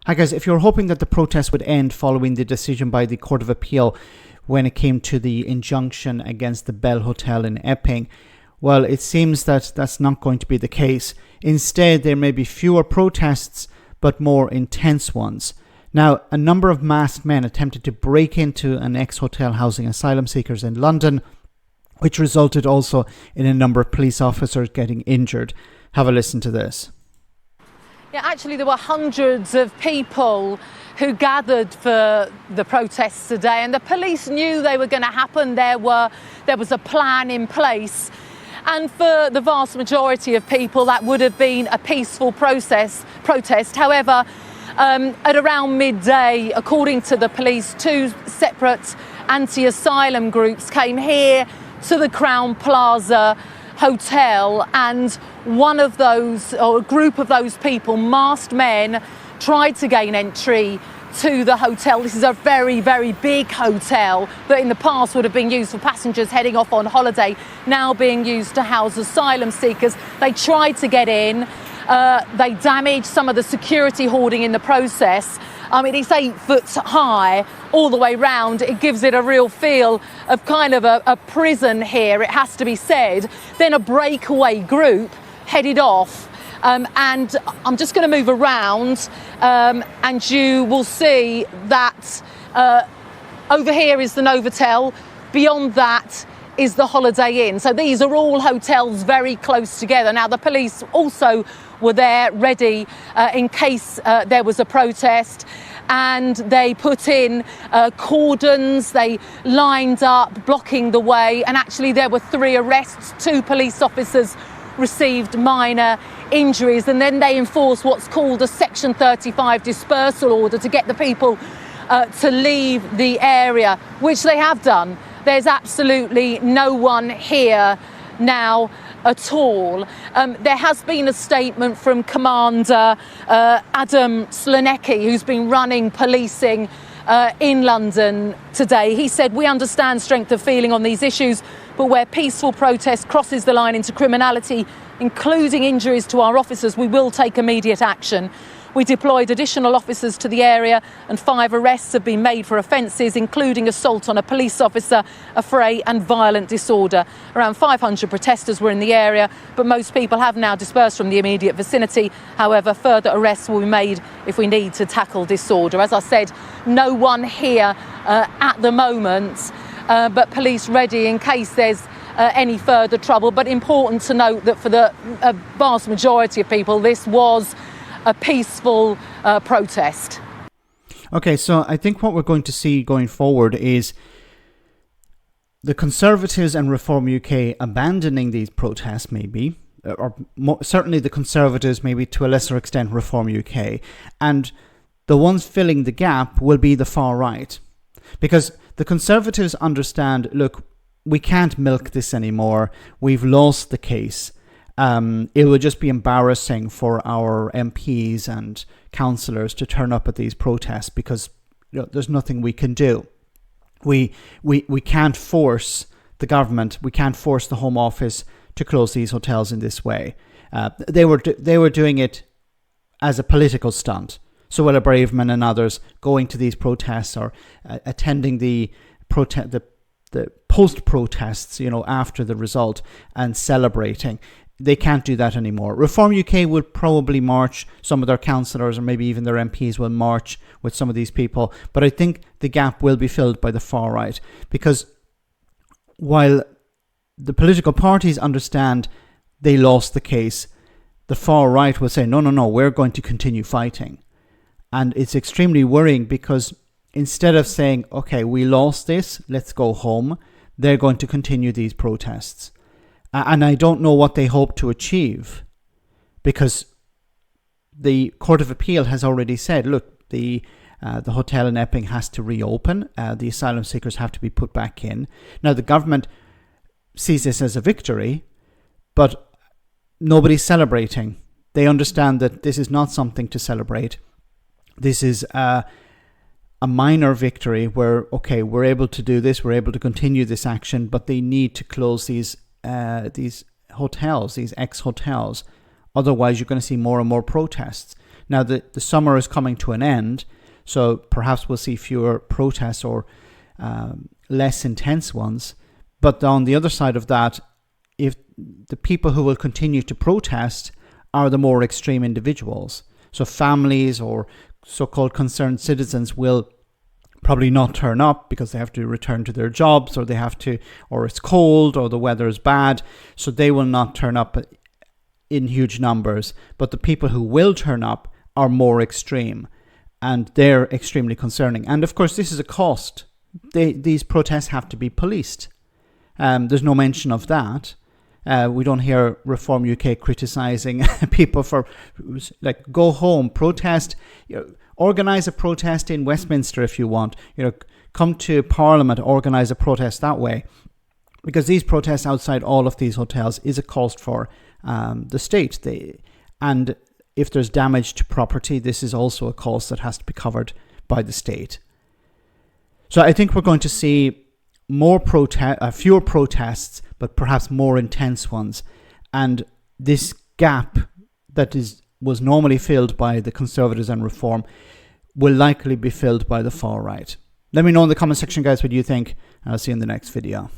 Hi guys, if you're hoping that the protest would end following the decision by the Court of Appeal when it came to the injunction against the Bell Hotel in Epping, well, it seems that that's not going to be the case. Instead, there may be fewer protests, but more intense ones. Now, a number of masked men attempted to break into an ex-hotel housing asylum seekers in London, which resulted also in a number of police officers getting injured. Have a listen to this. Yeah, actually, there were hundreds of people who gathered for the protests today, and the police knew they were going to happen. There was a plan in place, and for the vast majority of people, that would have been a peaceful protest. However, at around midday, according to the police, two separate anti-asylum groups came here to the Crown Plaza Hotel, and one of those, or a group of those people, masked men, tried to gain entry to the hotel. This is a very, very big hotel that in the past would have been used for passengers heading off on holiday, now being used to house asylum seekers. They tried to get in. They damaged some of the security hoarding in the process. I mean, it's 8 foot high all the way round. It gives it a real feel of kind of a prison here, it has to be said. Then a breakaway group headed off. And I'm just going to move around and you will see that over here is the Novotel. Beyond that is the Holiday Inn. So these are all hotels very close together. Now, the police also were there ready in case there was a protest, and they put in cordons, they lined up, blocking the way, and actually there were 3 arrests. 2 police officers received minor injuries, and then they enforced what's called a Section 35 dispersal order to get the people to leave the area, which they have done. There's absolutely no one here now at all. There has been a statement from Commander Adam Slonecki, who's been running policing in London today. He said, "We understand strength of feeling on these issues, but where peaceful protest crosses the line into criminality, including injuries to our officers, we will take immediate action." We deployed additional officers to the area, and 5 arrests have been made for offences, including assault on a police officer, affray and violent disorder. Around 500 protesters were in the area, but most people have now dispersed from the immediate vicinity. However, further arrests will be made if we need to tackle disorder. As I said, no one here at the moment, but police ready in case there's any further trouble. But important to note that for the vast majority of people, this was a peaceful protest. Okay, so I think what we're going to see going forward is the Conservatives and Reform UK abandoning these protests, maybe, or certainly the Conservatives, maybe to a lesser extent Reform UK, and the ones filling the gap will be the far right. Because the Conservatives understand, look, we can't milk this anymore, we've lost the case. It would just be embarrassing for our MPs and councillors to turn up at these protests because there's nothing we can do. We can't force the government, we can't force the Home Office to close these hotels in this way. They were doing it as a political stunt. Suella Braverman and others going to these protests or attending the post-protests, after the result and celebrating. They can't do that anymore. Reform UK will probably march, some of their councillors or maybe even their MPs will march with some of these people. But I think the gap will be filled by the far right, because while the political parties understand they lost the case, the far right will say, no, we're going to continue fighting. And it's extremely worrying because instead of saying, okay, we lost this, let's go home, they're going to continue these protests. And I don't know what they hope to achieve, because the Court of Appeal has already said, look, the hotel in Epping has to reopen. The asylum seekers have to be put back in. Now, the government sees this as a victory, but nobody's celebrating. They understand that this is not something to celebrate. This is a minor victory where, okay, we're able to do this, we're able to continue this action, but they need to close these hotels, these ex-hotels. Otherwise, you're going to see more and more protests. Now, the summer is coming to an end, so perhaps we'll see fewer protests or less intense ones. But on the other side of that, if the people who will continue to protest are the more extreme individuals, so families or so-called concerned citizens will probably not turn up because they have to return to their jobs, or or it's cold, or the weather is bad, so they will not turn up in huge numbers. But the people who will turn up are more extreme, and they're extremely concerning. And of course, this is a cost. These protests have to be policed. There's no mention of that. We don't hear Reform UK criticising people for, like, go home, protest, organise a protest in Westminster if you want. Come to Parliament, organise a protest that way. Because these protests outside all of these hotels is a cost for the state. And if there's damage to property, this is also a cost that has to be covered by the state. So I think we're going to see fewer protests, but perhaps more intense ones. And this gap that was normally filled by the Conservatives and Reform will likely be filled by the far right. Let me know in the comment section, guys, what you think, and I'll see you in the next video.